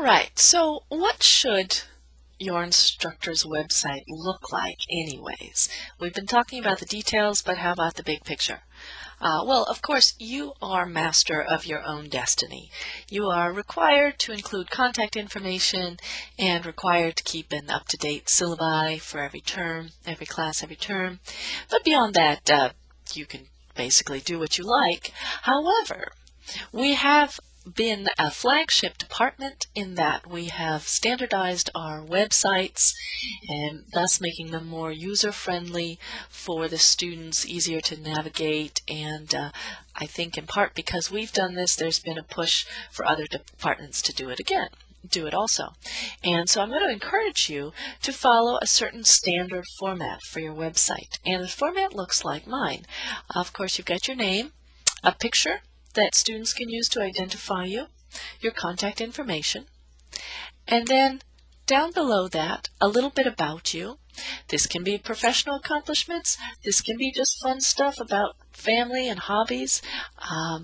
All right, so what should your instructor's website look like anyways? We've been talking about the details, but how about the big picture? Well, of course, you are master of your own destiny. You are required to include contact information and required to keep an up-to-date syllabi for every term, every class, every term. But beyond that, you can basically do what you like. However, we have been a flagship department in that we have standardized our websites and thus making them more user-friendly for the students, easier to navigate, and I think in part because we've done this, there's been a push for other departments to do it also. And so I'm going to encourage you to follow a certain standard format for your website. And the format looks like mine. Of course, you've got your name, a picture that students can use to identify you, your contact information, and then down below that, a little bit about you. This can be professional accomplishments, this can be just fun stuff about family and hobbies,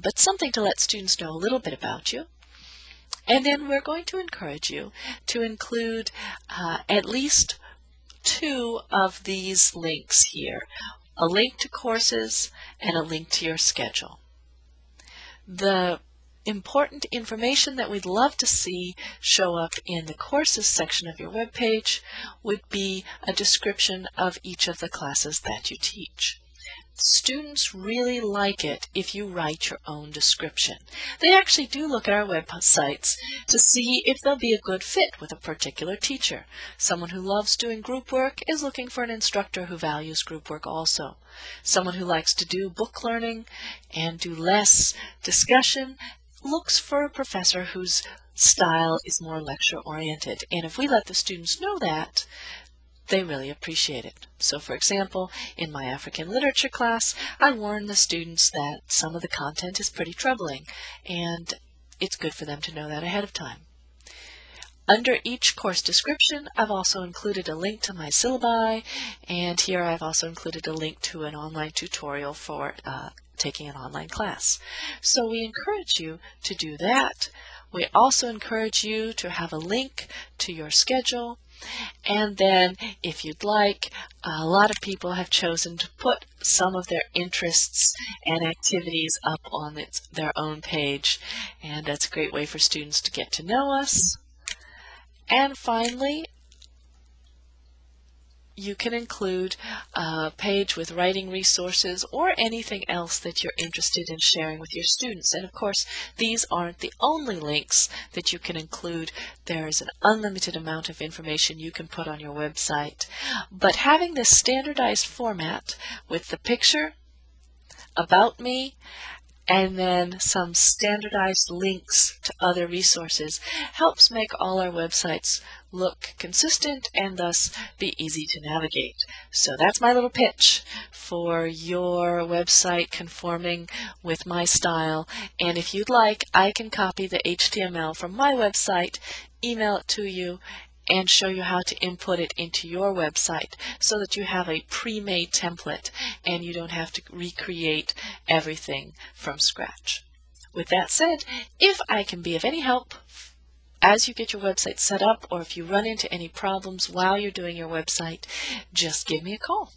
but something to let students know a little bit about you. And then we're going to encourage you to include at least 2 of these links here, a link to courses and a link to your schedule. The important information that we'd love to see show up in the courses section of your web page would be a description of each of the classes that you teach. Students really like it if you write your own description. They actually do look at our websites to see if they'll be a good fit with a particular teacher. Someone who loves doing group work is looking for an instructor who values group work also. Someone who likes to do book learning and do less discussion looks for a professor whose style is more lecture-oriented. And if we let the students know that, they really appreciate it. So for example, in my African literature class, I warn the students that some of the content is pretty troubling, and it's good for them to know that ahead of time. Under each course description, I've also included a link to my syllabi, and here I've also included a link to an online tutorial for taking an online class. So we encourage you to do that. We also encourage you to have a link to your schedule. And then, if you'd like, a lot of people have chosen to put some of their interests and activities up on their own page, and that's a great way for students to get to know us. And finally, you can include a page with writing resources or anything else that you're interested in sharing with your students. And of course, these aren't the only links that you can include. There is an unlimited amount of information you can put on your website. But having this standardized format with the picture, about me, and then some standardized links to other resources helps make all our websites look consistent and thus be easy to navigate. So that's my little pitch for your website conforming with my style. And if you'd like, I can copy the HTML from my website, email it to you, and show you how to input it into your website so that you have a pre-made template and you don't have to recreate everything from scratch. With that said, if I can be of any help as you get your website set up, or if you run into any problems while you're doing your website, just give me a call.